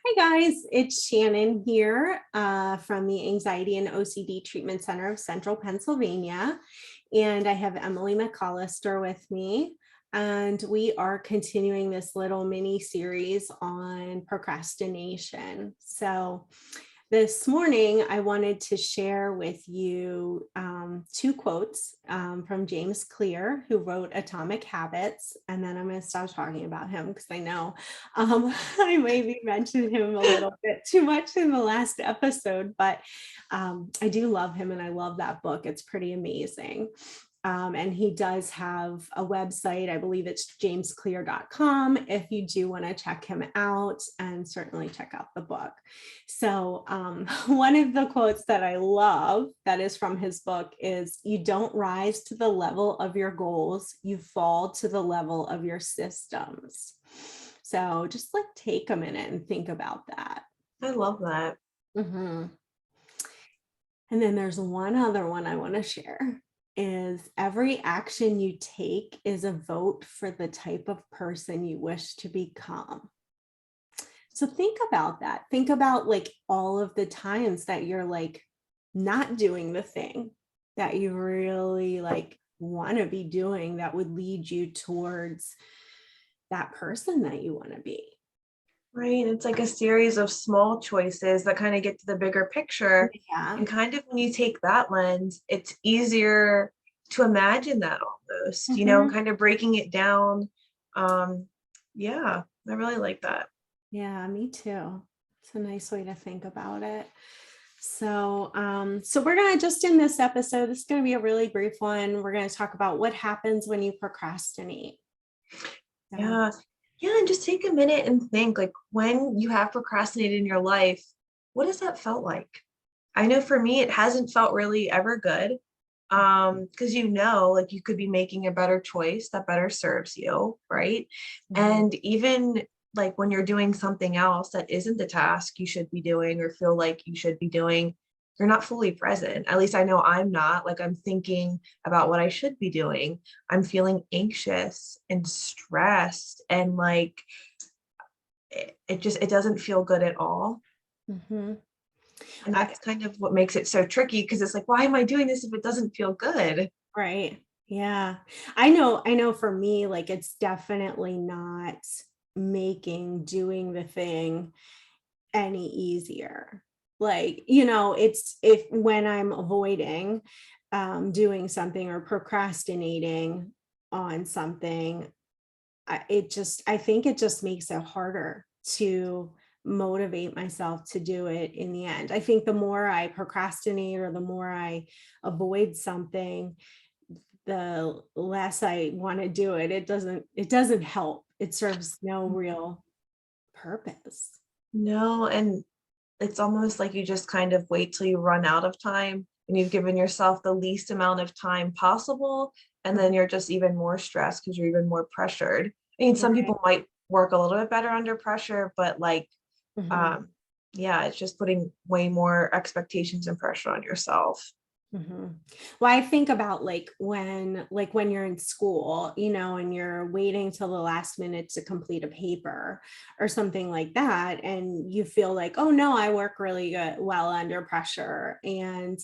Hi guys, it's Shannon here from the Anxiety and OCD Treatment Center of Central Pennsylvania. And I have Emily McCollister with me. And we are continuing this little mini series on procrastination. So this morning, I wanted to share with you two quotes from James Clear, who wrote Atomic Habits. And then I'm going to stop talking about him because I know I maybe mentioned him a little bit too much in the last episode, but I do love him and I love that book. It's pretty amazing. And he does have a website. I believe it's jamesclear.com if you do want to check him out, and certainly check out the book. So one of the quotes that I love that is from his book is, "You don't rise to the level of your goals, you fall to the level of your systems." So just like take a minute and think about that. I love that. Mm-hmm. And then there's one other one I want to share. Is every action you take is a vote for the type of person you wish to become. So think about that. Think about like all of the times that you're like not doing the thing that you really like want to be doing that would lead you towards that person that you want to be. Right. It's like a series of small choices that kind of get to the bigger picture. Yeah. And kind of when you take that lens, it's easier to imagine that almost, Mhm. kind of breaking it down. Yeah, I really like that. Yeah, me too. It's a nice way to think about it. So we're going to just in this episode, this is going to be a really brief one. We're going to talk about what happens when you procrastinate. So, Yeah. Yeah. And just take a minute and think like when you have procrastinated in your life, what has that felt like? I know for me, it hasn't felt really ever good. Because like you could be making a better choice that better serves you, right? mhm. And even like when you're doing something else that isn't the task you should be doing or feel like you should be doing, you're not fully present. At least I know I'm not. Like I'm thinking about what I should be doing. I'm feeling anxious and stressed and like it doesn't feel good at all. Mhm. And that's kind of what makes it so tricky because it's like, why am I doing this if it doesn't feel good? Right. Yeah. I know for me, like it's definitely not making doing the thing any easier. Like, it's if when I'm avoiding doing something or procrastinating on something, I think it just makes it harder to motivate myself to do it in the end. I think the more I procrastinate or the more I avoid something, the less I want to do it. It doesn't help. It serves no real purpose. No, and it's almost like you just kind of wait till you run out of time and you've given yourself the least amount of time possible. And then you're just even more stressed because you're even more pressured. I mean, some Right. people might work a little bit better under pressure, but like, Mhm. um, yeah, it's just putting way more expectations and pressure on yourself. Mhm. Well, I think about like when you're in school, and you're waiting till the last minute to complete a paper or something like that, and you feel like, oh no, I work really well under pressure, and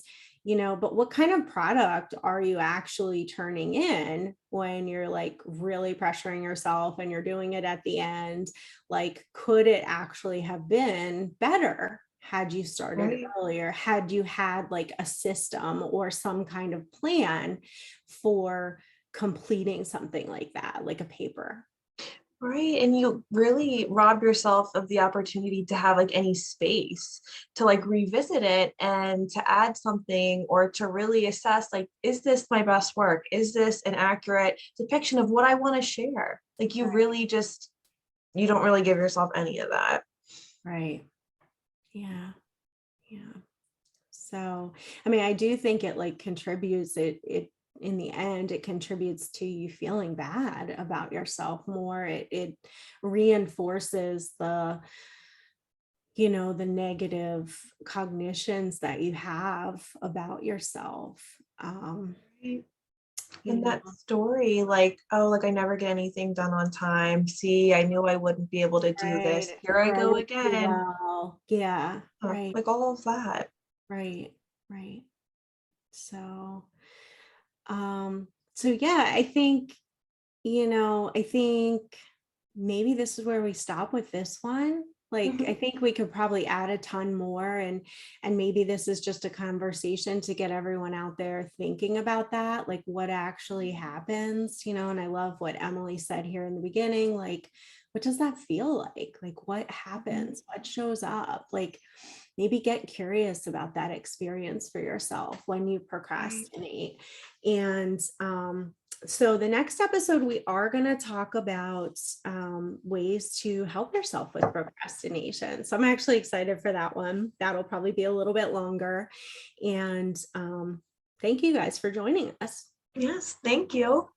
but what kind of product are you actually turning in when you're like really pressuring yourself and you're doing it at the end? Like, could it actually have been better had you started Right. earlier, had you had like a system or some kind of plan for completing something like that, like a paper? Right. And you really rob yourself of the opportunity to have like any space to like revisit it and to add something or to really assess like, is this my best work? Is this an accurate depiction of what I want to share? Like you Right. really you don't really give yourself any of that. Right. Yeah. Yeah. So, I mean, I do think it like contributes it in the end, it contributes to you feeling bad about yourself more. It reinforces the negative cognitions that you have about yourself. Right. you And know, that story, like, oh, like I never get anything done on time. See, I knew I wouldn't be able to do right, this. Here I or I go won't do again. well. Yeah, right, Like all of that. right, right. So, so yeah, I think, I think maybe this is where we stop with this one. Like, I Mhm. think we could probably add a ton more, and maybe this is just a conversation to get everyone out there thinking about that, like what actually happens, and I love what Emily said here in the beginning, like, what does that feel like? Like, what Mhm. happens? What shows up? Like, maybe get curious about that experience for yourself when you Right. procrastinate. And so the next episode, we are going to talk about ways to help yourself with procrastination. So I'm actually excited for that one. That'll probably be a little bit longer. And thank you guys for joining us. Yes, thank you.